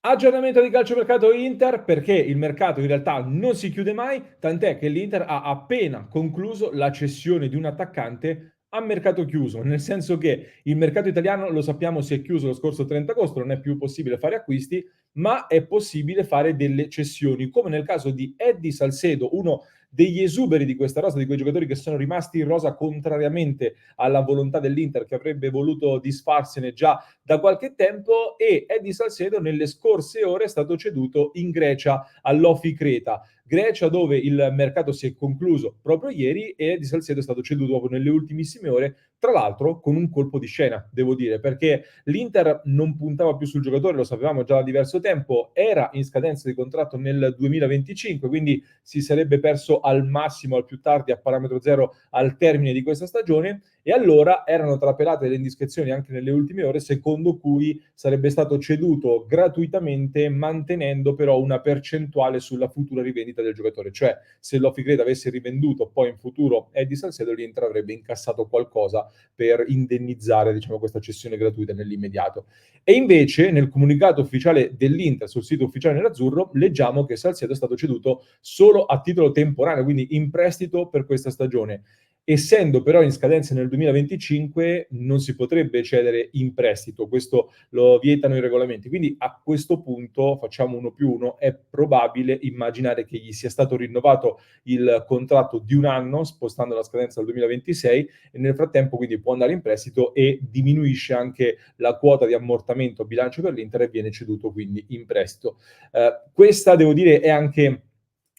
Aggiornamento di calciomercato Inter, perché il mercato in realtà non si chiude mai, tant'è che l'Inter ha appena concluso la cessione di un attaccante a mercato chiuso, nel senso che il mercato italiano, lo sappiamo, si è chiuso lo scorso 30 agosto, non è più possibile fare acquisti, ma è possibile fare delle cessioni, come nel caso di Eddie Salcedo, uno degli esuberi di questa rosa, di quei giocatori che sono rimasti in rosa contrariamente alla volontà dell'Inter, che avrebbe voluto disfarsene già da qualche tempo, e Eddie Salcedo nelle scorse ore è stato ceduto in Grecia all'Ofi Creta. Grecia dove il mercato si è concluso proprio ieri e Eddie Salcedo è stato ceduto proprio nelle ultimissime ore, tra l'altro con un colpo di scena, devo dire, perché l'Inter non puntava più sul giocatore, lo sapevamo già da diverso tempo, era in scadenza di contratto nel 2025, quindi si sarebbe perso al massimo, al più tardi, a parametro zero al termine di questa stagione, e allora erano trapelate le indiscrezioni anche nelle ultime ore, secondo cui sarebbe stato ceduto gratuitamente, mantenendo però una percentuale sulla futura rivendita del giocatore. Cioè, se l'Oficred avesse rivenduto poi in futuro Eddie Salcedo, l'Inter avrebbe incassato qualcosa per indennizzare, diciamo, questa cessione gratuita nell'immediato. E invece, nel comunicato ufficiale dell'Inter, sul sito ufficiale nerazzurro, leggiamo che Salcedo è stato ceduto solo a titolo temporaneo, quindi in prestito per questa stagione. Essendo però in scadenza nel 2025 non si potrebbe cedere in prestito, questo lo vietano i regolamenti. Quindi a questo punto facciamo 1+1, è probabile immaginare che gli sia stato rinnovato il contratto di un anno, spostando la scadenza al 2026, e nel frattempo quindi può andare in prestito e diminuisce anche la quota di ammortamento a bilancio per l'Inter e viene ceduto quindi in prestito. Questa, devo dire, è anche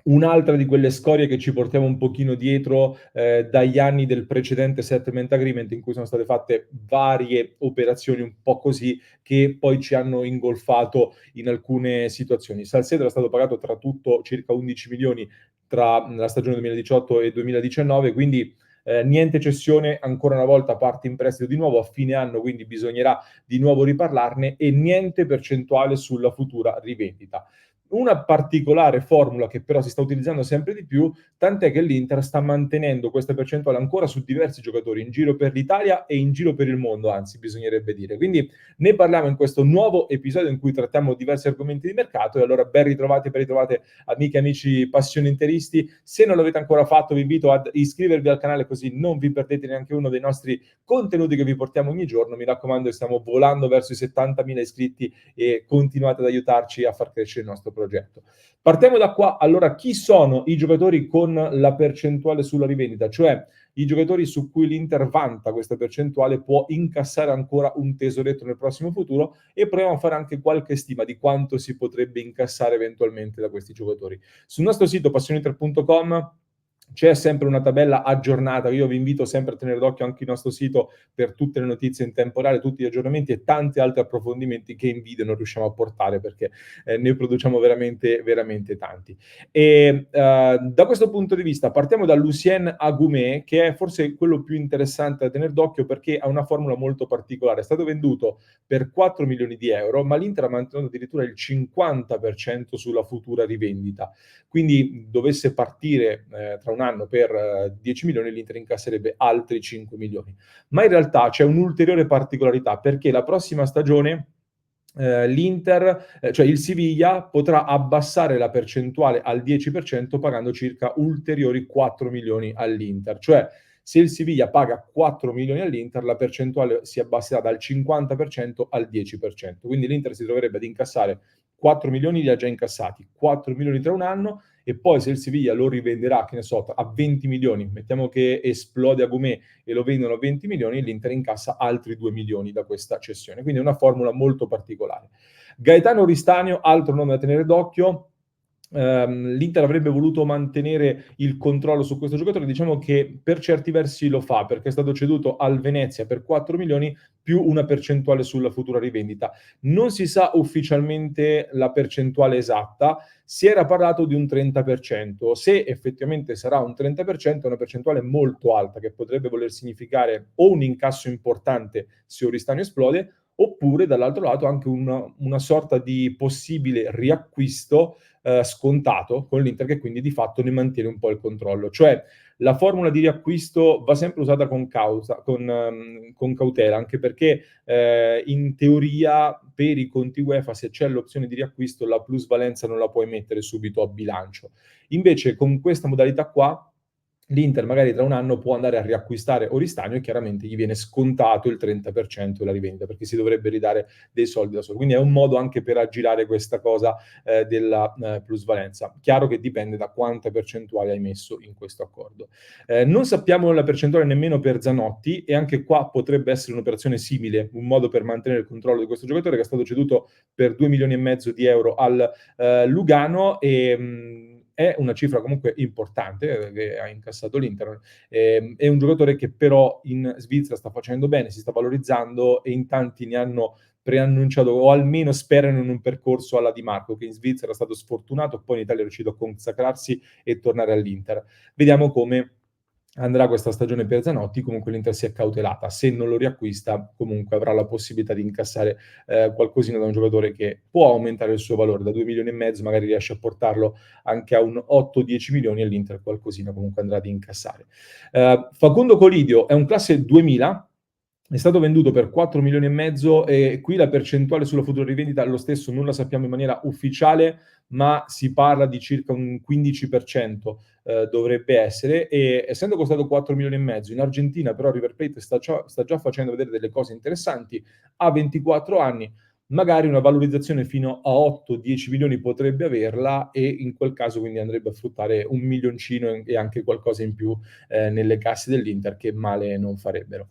un'altra di quelle scorie che ci portiamo un pochino dietro dagli anni del precedente settlement agreement, in cui sono state fatte varie operazioni un po' così, che poi ci hanno ingolfato in alcune situazioni. Salcedo era stato pagato tra tutto circa 11 milioni tra la stagione 2018 e 2019, quindi niente cessione, ancora una volta parte in prestito di nuovo a fine anno, quindi bisognerà di nuovo riparlarne, e niente percentuale sulla futura rivendita. Una particolare formula che però si sta utilizzando sempre di più, tant'è che l'Inter sta mantenendo questa percentuale ancora su diversi giocatori in giro per l'Italia e in giro per il mondo, anzi bisognerebbe dire. Quindi ne parliamo in questo nuovo episodio in cui trattiamo diversi argomenti di mercato, e allora ben ritrovate amiche e amici passioni interisti. Se non l'avete ancora fatto vi invito ad iscrivervi al canale, così non vi perdete neanche uno dei nostri contenuti che vi portiamo ogni giorno. Mi raccomando, stiamo volando verso i 70.000 iscritti e continuate ad aiutarci a far crescere il nostro progetto. Partiamo da qua. Allora, chi sono i giocatori con la percentuale sulla rivendita? Cioè, i giocatori su cui l'Inter vanta questa percentuale, può incassare ancora un tesoretto nel prossimo futuro, e proviamo a fare anche qualche stima di quanto si potrebbe incassare eventualmente da questi giocatori. Sul nostro sito passioniter.com c'è sempre una tabella aggiornata. Io vi invito sempre a tenere d'occhio anche il nostro sito per tutte le notizie in tempo reale, tutti gli aggiornamenti e tanti altri approfondimenti che in video non riusciamo a portare, perché ne produciamo veramente, veramente tanti. E da questo punto di vista partiamo da Lucien Agumé, che è forse quello più interessante da tenere d'occhio, perché ha una formula molto particolare. È stato venduto per 4 milioni di euro, ma l'Inter ha mantenuto addirittura il 50% sulla futura rivendita. Quindi dovesse partire tra un anno per 10 milioni, l'Inter incasserebbe altri 5 milioni. Ma in realtà c'è un'ulteriore particolarità, perché la prossima stagione l'Inter, cioè il Siviglia, potrà abbassare la percentuale al 10% pagando circa ulteriori 4 milioni all'Inter. Cioè, se il Siviglia paga 4 milioni all'Inter, la percentuale si abbasserà dal 50% al 10%. Quindi l'Inter si troverebbe ad incassare 4 milioni, li ha già incassati, 4 milioni tra un anno, e poi se il Siviglia lo rivenderà, che ne so, a 20 milioni, mettiamo che esplode Agumé e lo vendono a 20 milioni, l'Inter incassa altri 2 milioni da questa cessione. Quindi è una formula molto particolare. Gaetano Ristanio, altro nome da tenere d'occhio. L'Inter avrebbe voluto mantenere il controllo su questo giocatore, diciamo che per certi versi lo fa, perché è stato ceduto al Venezia per 4 milioni più una percentuale sulla futura rivendita. Non si sa ufficialmente la percentuale esatta, si era parlato di un 30%. Se effettivamente sarà un 30%, è una percentuale molto alta, che potrebbe voler significare o un incasso importante se Oristano esplode, oppure dall'altro lato anche una sorta di possibile riacquisto, scontato con l'Inter che quindi di fatto ne mantiene un po' il controllo. Cioè la formula di riacquisto va sempre usata con cautela, anche perché, in teoria per i conti UEFA se c'è l'opzione di riacquisto la plusvalenza non la puoi mettere subito a bilancio. Invece con questa modalità qua, l'Inter magari tra un anno può andare a riacquistare Oristagno e chiaramente gli viene scontato il 30% della rivendita, perché si dovrebbe ridare dei soldi da solo. Quindi è un modo anche per aggirare questa cosa, della, plusvalenza. Chiaro che dipende da quanta percentuale hai messo in questo accordo. Non sappiamo la percentuale nemmeno per Zanotti e anche qua potrebbe essere un'operazione simile, un modo per mantenere il controllo di questo giocatore che è stato ceduto per 2,5 milioni al Lugano è una cifra comunque importante che ha incassato l'Inter. È un giocatore che però in Svizzera sta facendo bene, si sta valorizzando e in tanti ne hanno preannunciato o almeno sperano in un percorso alla Di Marco, che in Svizzera è stato sfortunato, poi in Italia è riuscito a consacrarsi e tornare all'Inter. Vediamo come andrà questa stagione per Zanotti, comunque l'Inter si è cautelata. Se non lo riacquista, comunque avrà la possibilità di incassare qualcosina da un giocatore che può aumentare il suo valore da 2,5 milioni, magari riesce a portarlo anche a un 8-10 milioni e l'Inter qualcosina comunque andrà ad incassare. Facundo Colidio è un classe 2000, è stato venduto per 4,5 milioni e qui la percentuale sulla futura rivendita lo stesso non la sappiamo in maniera ufficiale, ma si parla di circa un 15%, dovrebbe essere, e essendo costato 4,5 milioni, in Argentina però River Plate sta già facendo vedere delle cose interessanti, ha 24 anni, magari una valorizzazione fino a 8-10 milioni potrebbe averla e in quel caso quindi andrebbe a fruttare un milioncino e anche qualcosa in più nelle casse dell'Inter che male non farebbero.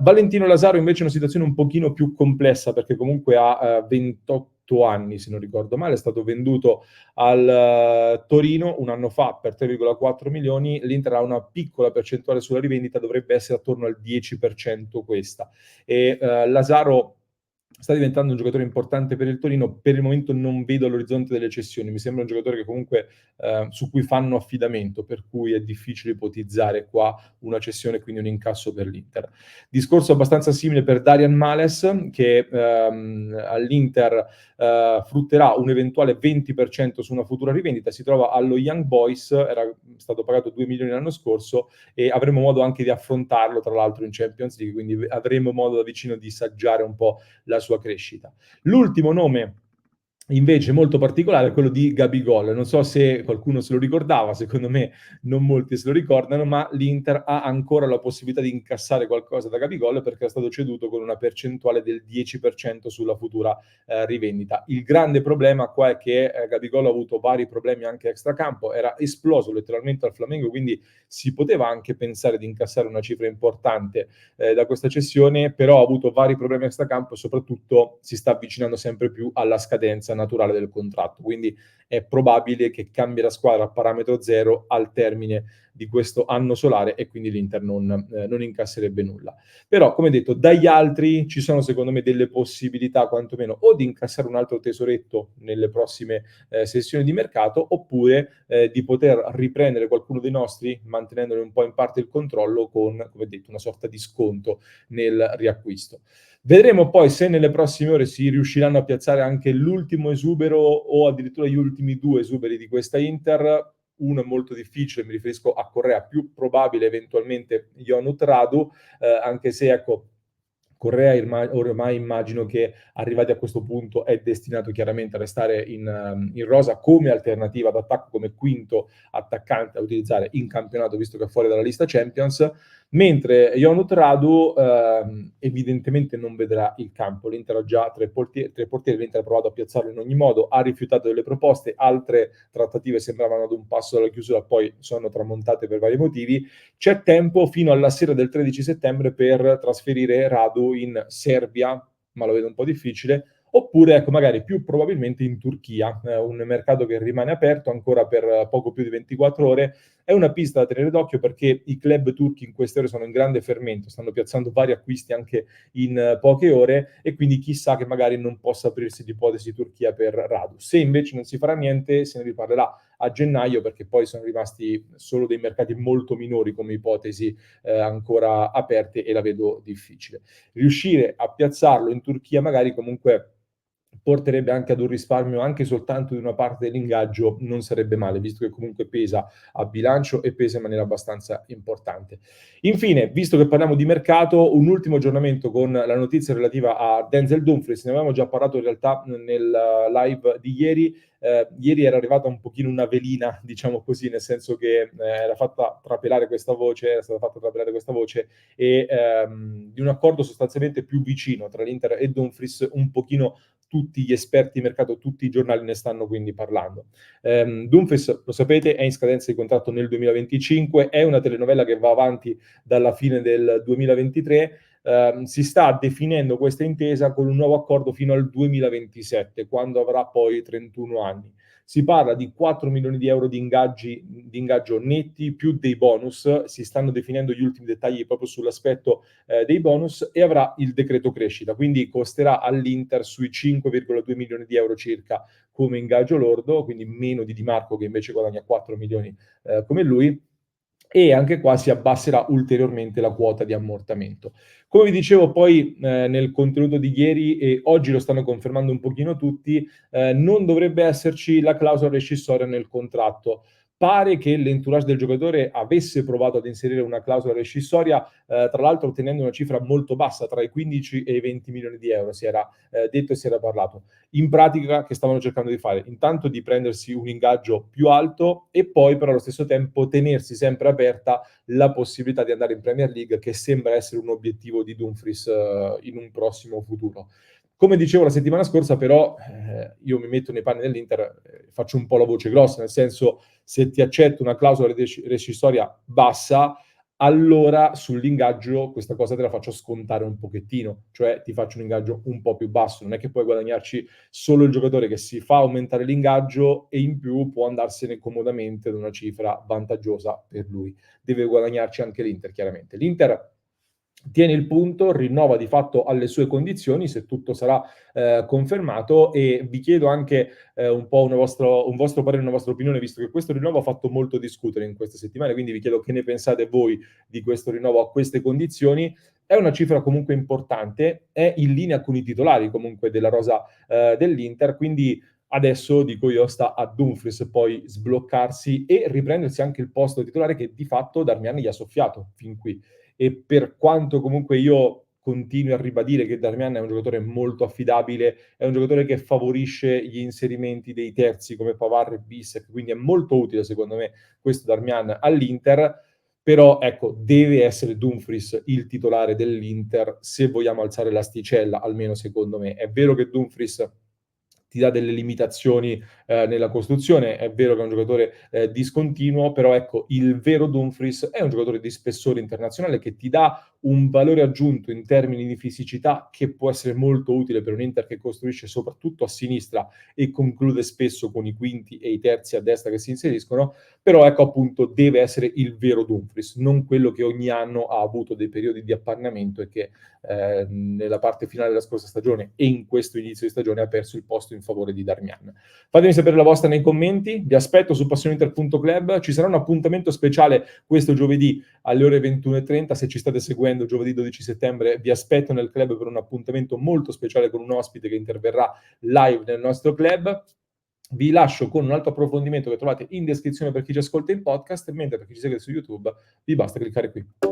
Valentino Lazaro invece è una situazione un pochino più complessa perché comunque ha 28 anni, se non ricordo male, è stato venduto al Torino un anno fa per 3,4 milioni, l'Inter ha una piccola percentuale sulla rivendita, dovrebbe essere attorno al 10% questa. E Lazaro sta diventando un giocatore importante per il Torino, per il momento non vedo l'orizzonte delle cessioni, mi sembra un giocatore che comunque su cui fanno affidamento, per cui è difficile ipotizzare qua una cessione e quindi un incasso per l'Inter. Discorso abbastanza simile per Darian Males, che all'Inter frutterà un eventuale 20% su una futura rivendita, si trova allo Young Boys, era stato pagato 2 milioni l'anno scorso e avremo modo anche di affrontarlo tra l'altro in Champions League, quindi avremo modo da vicino di saggiare un po' la sua crescita. L'ultimo nome invece molto particolare è quello di Gabigol. Non so se qualcuno se lo ricordava, secondo me non molti se lo ricordano, ma l'Inter ha ancora la possibilità di incassare qualcosa da Gabigol perché è stato ceduto con una percentuale del 10% sulla futura rivendita. Il grande problema qua è che Gabigol ha avuto vari problemi anche extracampo, era esploso letteralmente al Flamengo, quindi si poteva anche pensare di incassare una cifra importante da questa cessione, però ha avuto vari problemi extracampo e soprattutto si sta avvicinando sempre più alla scadenza naturale del contratto, quindi è probabile che cambi la squadra a parametro zero al termine di questo anno solare e quindi l'Inter non incasserebbe nulla. Però, come detto, dagli altri ci sono secondo me delle possibilità quantomeno o di incassare un altro tesoretto nelle prossime sessioni di mercato oppure di poter riprendere qualcuno dei nostri mantenendone un po' in parte il controllo con, come detto, una sorta di sconto nel riacquisto. Vedremo poi se nelle prossime ore si riusciranno a piazzare anche l'ultimo esubero o addirittura gli ultimi due esuberi di questa Inter. Uno è molto difficile, mi riferisco a Correa, più probabile eventualmente Ionut Radu, anche se ecco, Correa ormai immagino che arrivati a questo punto è destinato chiaramente a restare in rosa come alternativa d'attacco, come quinto attaccante da utilizzare in campionato, visto che è fuori dalla lista Champions, mentre Ionut Radu evidentemente non vedrà il campo. L'Inter ha già tre portieri, l'Inter ha provato a piazzarlo in ogni modo, ha rifiutato delle proposte, altre trattative sembravano ad un passo dalla chiusura, poi sono tramontate per vari motivi. C'è tempo fino alla sera del 13 settembre per trasferire Radu in Serbia, ma lo vedo un po' difficile, oppure ecco magari più probabilmente in Turchia, un mercato che rimane aperto ancora per poco più di 24 ore. È una pista da tenere d'occhio perché i club turchi in queste ore sono in grande fermento, stanno piazzando vari acquisti anche in poche ore e quindi chissà che magari non possa aprirsi l'ipotesi Turchia per Radu. Se invece non si farà niente, se ne riparlerà a gennaio, perché poi sono rimasti solo dei mercati molto minori come ipotesi ancora aperte e la vedo difficile. Riuscire a piazzarlo in Turchia magari comunque porterebbe anche ad un risparmio anche soltanto di una parte dell'ingaggio, non sarebbe male, visto che comunque pesa a bilancio e pesa in maniera abbastanza importante. Infine, visto che parliamo di mercato, un ultimo aggiornamento con la notizia relativa a Denzel Dumfries. Ne avevamo già parlato in realtà nel live di ieri. Ieri era arrivata un pochino una velina, diciamo così, nel senso che era fatta trapelare questa voce, era stata fatta trapelare questa voce e di un accordo sostanzialmente più vicino tra l'Inter e Dumfries, un pochino tutti gli esperti di mercato, tutti i giornali ne stanno quindi parlando. Dumfries, lo sapete, è in scadenza di contratto nel 2025, è una telenovela che va avanti dalla fine del 2023. Si sta definendo questa intesa con un nuovo accordo fino al 2027, quando avrà poi 31 anni. Si parla di 4 milioni di euro di ingaggio netti più dei bonus, si stanno definendo gli ultimi dettagli proprio sull'aspetto dei bonus e avrà il decreto crescita, quindi costerà all'Inter sui 5,2 milioni di euro circa come ingaggio lordo, quindi meno di Di Marco che invece guadagna 4 milioni come lui, e anche qua si abbasserà ulteriormente la quota di ammortamento. Come vi dicevo poi nel contenuto di ieri e oggi lo stanno confermando un pochino tutti, non dovrebbe esserci la clausola rescissoria nel contratto. Pare che l'entourage del giocatore avesse provato ad inserire una clausola rescissoria, tra l'altro ottenendo una cifra molto bassa, tra i 15 e i 20 milioni di euro, si era detto e si era parlato. In pratica che stavano cercando di fare? Intanto di prendersi un ingaggio più alto e poi però allo stesso tempo tenersi sempre aperta la possibilità di andare in Premier League, che sembra essere un obiettivo di Dumfries in un prossimo futuro. Come dicevo la settimana scorsa, però, io mi metto nei panni dell'Inter, faccio un po' la voce grossa, nel senso, se ti accetto una clausola rescissoria bassa, allora sull'ingaggio questa cosa te la faccio scontare un pochettino, cioè ti faccio un ingaggio un po' più basso. Non è che puoi guadagnarci solo il giocatore che si fa aumentare l'ingaggio e in più può andarsene comodamente ad una cifra vantaggiosa per lui. Deve guadagnarci anche l'Inter, chiaramente. L'Inter tiene il punto, rinnova di fatto alle sue condizioni, se tutto sarà confermato, e vi chiedo anche un po' un vostro parere, una vostra opinione, visto che questo rinnovo ha fatto molto discutere in queste settimane, quindi vi chiedo che ne pensate voi di questo rinnovo a queste condizioni. È una cifra comunque importante, è in linea con i titolari comunque della rosa dell'Inter, quindi adesso dico io sta a Dumfries poi sbloccarsi e riprendersi anche il posto titolare che di fatto Darmian gli ha soffiato fin qui. E per quanto comunque io continui a ribadire che Darmian è un giocatore molto affidabile, è un giocatore che favorisce gli inserimenti dei terzi come Pavard e Bissek, quindi è molto utile secondo me questo Darmian all'Inter, però ecco, deve essere Dumfries il titolare dell'Inter se vogliamo alzare l'asticella, almeno secondo me. È vero che Dumfries ti dà delle limitazioni nella costruzione, è vero che è un giocatore discontinuo, però ecco, il vero Dumfries è un giocatore di spessore internazionale che ti dà un valore aggiunto in termini di fisicità che può essere molto utile per un Inter che costruisce soprattutto a sinistra e conclude spesso con i quinti e i terzi a destra che si inseriscono, però ecco appunto deve essere il vero Dumfries, non quello che ogni anno ha avuto dei periodi di appannamento e che nella parte finale della scorsa stagione e in questo inizio di stagione ha perso il posto in favore di Darmian. Fatemi sapere la vostra nei commenti, vi aspetto su passioneinter.club, ci sarà un appuntamento speciale questo giovedì alle ore 21:30, se ci state seguendo giovedì 12 settembre vi aspetto nel club per un appuntamento molto speciale con un ospite che interverrà live nel nostro club. Vi lascio con un altro approfondimento che trovate in descrizione per chi ci ascolta in podcast, mentre per chi ci segue su YouTube vi basta cliccare qui.